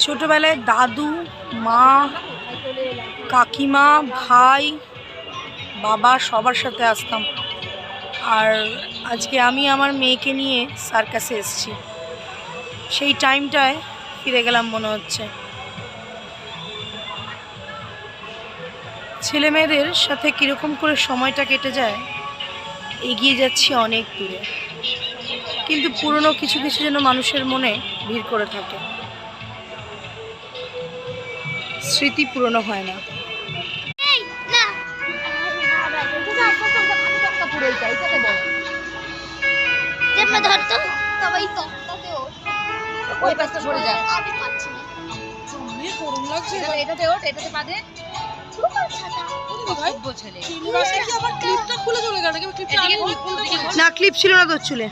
ছোটবেলায় দাদু, মা, কাকিমা, ভাই, বাবা সবার সাথে আসতাম। আর আজকে আমি আমার মেয়েকে নিয়ে সার্কাসে এসেছি। সেই টাইমটায় ফিরে গেলাম মনে হচ্ছে। ছেলে মেয়েদের সাথে কীরকম করে সময়টা কেটে যায়, এগিয়ে যাচ্ছি অনেক দূরে, কিন্তু পুরনো কিছু কিছু যেন মানুষের মনে ভিড় করে থাকে। স্মৃতি পুরনো হয় না। না, ক্লিপ ছিল না তোর চুলে।